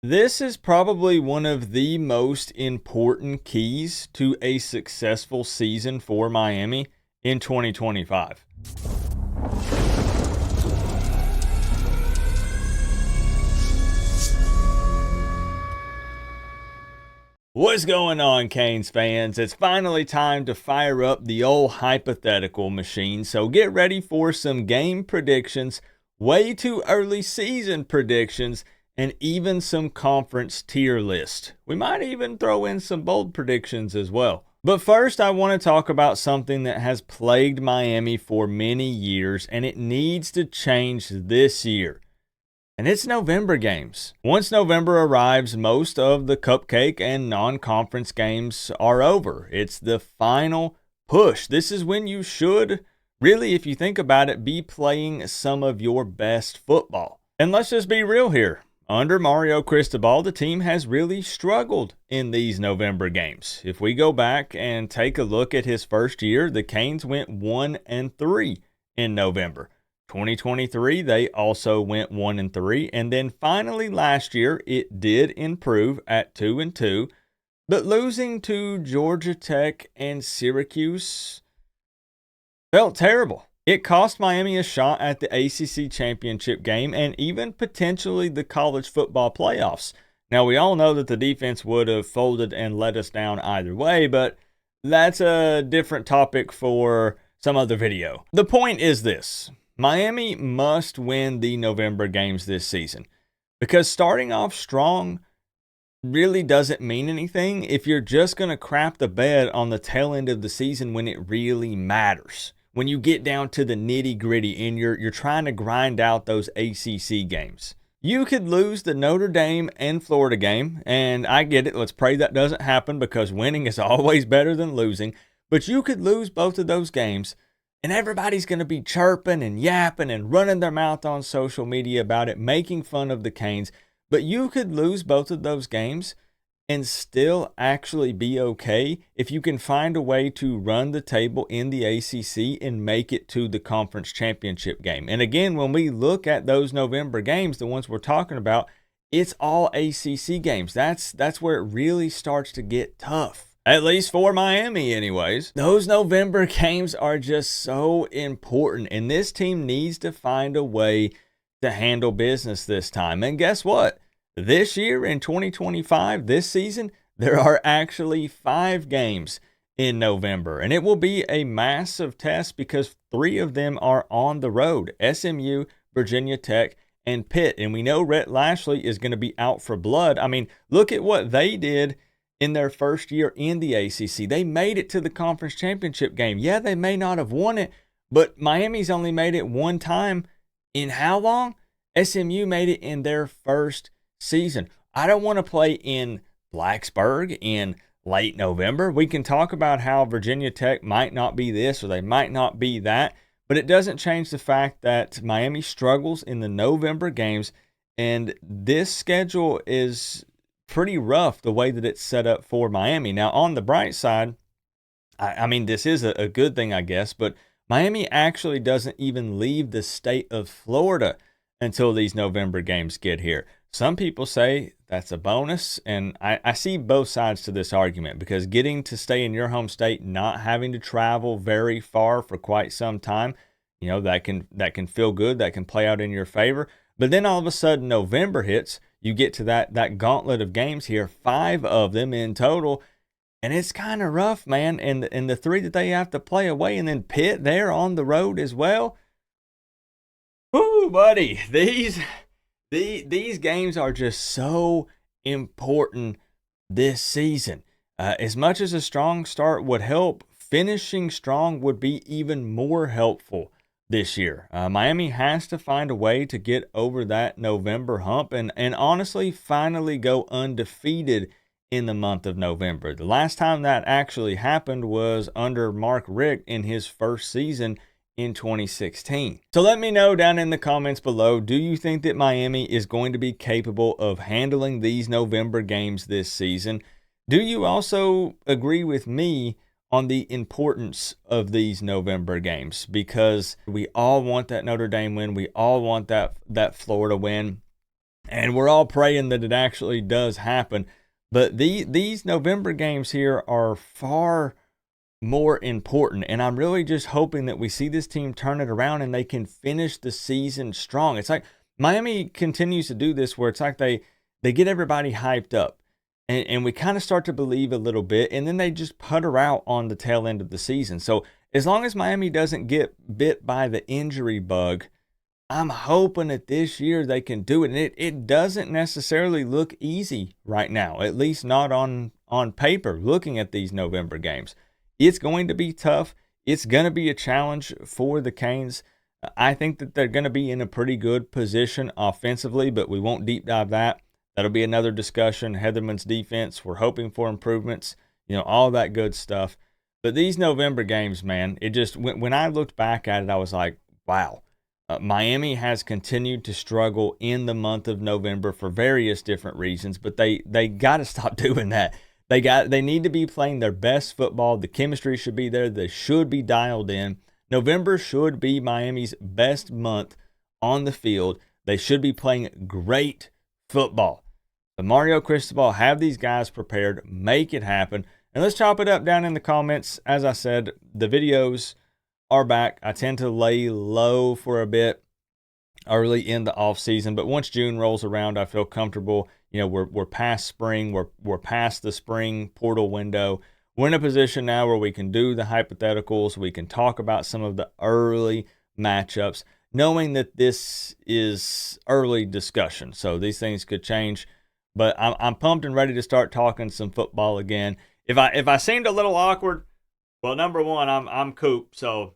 This is probably one of the most important keys to a successful season for Miami in 2025. What's going on, Canes fans? It's finally time to fire up the old hypothetical machine, so get ready for some game predictions, way too early season predictions, and even some conference tier list. We might even throw in some bold predictions as well. But first, I want to talk about something that has plagued Miami for many years, and it needs to change this year. And it's November games. Once November arrives, most of the cupcake and non-conference games are over. It's the final push. This is when you should, really, if you think about it, be playing some of your best football. And let's just be real here. Under Mario Cristobal, the team has really struggled in these November games. If we go back and take a look at his first year, the Canes went 1-3 in November. 2023, they also went 1-3, and then finally last year, it did improve at 2-2, but losing to Georgia Tech and Syracuse felt terrible. It cost Miami a shot at the ACC championship game and even potentially the college football playoffs. Now, we all know that the defense would have folded and let us down either way, but that's a different topic for some other video. The point is this. Miami must win the November games this season because starting off strong really doesn't mean anything if you're just going to crap the bed on the tail end of the season when it really matters. When you get down to the nitty gritty and you're trying to grind out those ACC games. You could lose the Notre Dame and Florida game, and I get it. Let's pray that doesn't happen because winning is always better than losing. But you could lose both of those games, and everybody's going to be chirping and yapping and running their mouth on social media about it, making fun of the Canes. But you could lose both of those games and still actually be okay if you can find a way to run the table in the ACC and make it to the conference championship game. And again, when we look at those November games, the ones we're talking about, it's all ACC games. That's where it really starts to get tough. At least for Miami anyways. Those November games are just so important, and this team needs to find a way to handle business this time. And guess what? This year in 2025, this season, there are actually 5 games in November, and it will be a massive test because 3 of them are on the road: SMU, Virginia Tech, and Pitt. And we know Rhett Lashlee is going to be out for blood. I mean, look at what they did in their first year in the ACC. They made it to the conference championship game. Yeah, they may not have won it, but Miami's only made it one time in how long? SMU made it in their first season. I don't want to play in Blacksburg in late November. We can talk about how Virginia Tech might not be this or they might not be that, but it doesn't change the fact that Miami struggles in the November games, and this schedule is pretty rough the way that it's set up for Miami. Now, on the bright side, I mean, this is a good thing, I guess, but Miami actually doesn't even leave the state of Florida until these November games get here. Some people say that's a bonus, and I see both sides to this argument because getting to stay in your home state, not having to travel very far for quite some time, you know, that can feel good, that can play out in your favor. But then all of a sudden November hits, you get to that gauntlet of games here, 5 of them in total, and it's kind of rough, man. And the 3 that they have to play away, and then Pitt there on the road as well. Ooh, buddy, these games are just so important this season. As much as a strong start would help, finishing strong would be even more helpful this year. Miami has to find a way to get over that November hump and honestly finally go undefeated in the month of November. The last time that actually happened was under Mark Richt in his first season in 2016. So let me know down in the comments below, do you think that Miami is going to be capable of handling these November games this season? Do you also agree with me on the importance of these November games? Because we all want that Notre Dame win. We all want that Florida win. And we're all praying that it actually does happen. But these November games here are far more important. And I'm really just hoping that we see this team turn it around and they can finish the season strong. It's like Miami continues to do this where it's like they get everybody hyped up. And we kind of start to believe a little bit, and then they just putter out on the tail end of the season. So as long as Miami doesn't get bit by the injury bug, I'm hoping that this year they can do it. And it doesn't necessarily look easy right now, at least not on paper, looking at these November games. It's going to be tough. It's going to be a challenge for the Canes. I think that they're going to be in a pretty good position offensively, but we won't deep dive that. That'll be another discussion. Heatherman's defense, we're hoping for improvements, all that good stuff. But these November games, man, it just, when I looked back at it, I was like, wow. Miami has continued to struggle in the month of November for various different reasons, but they got to stop doing that. They need to be playing their best football. The chemistry should be there. They should be dialed in. November should be Miami's best month on the field. They should be playing great football. So Mario Cristobal, have these guys prepared, make it happen. And let's chop it up down in the comments. As I said, the videos are back. I tend to lay low for a bit early in the off season, but once June rolls around, I feel comfortable. We're past spring. We're past the spring portal window. We're in a position now where we can do the hypotheticals. We can talk about some of the early matchups, knowing that this is early discussion. So these things could change. But I'm pumped and ready to start talking some football again. If I seemed a little awkward, well, number one, I'm Coop, so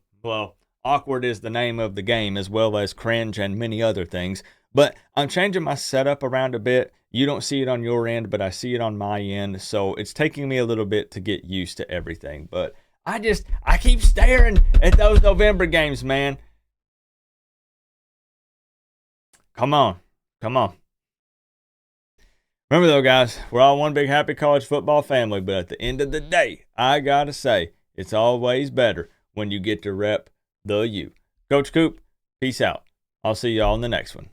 awkward is the name of the game, as well as cringe and many other things. But I'm changing my setup around a bit. You don't see it on your end, but I see it on my end. So it's taking me a little bit to get used to everything. But I keep staring at those November games, man. Come on. Remember, though, guys, we're all one big happy college football family, but at the end of the day, I got to say, it's always better when you get to rep the U. Coach Coop, peace out. I'll see y'all in the next one.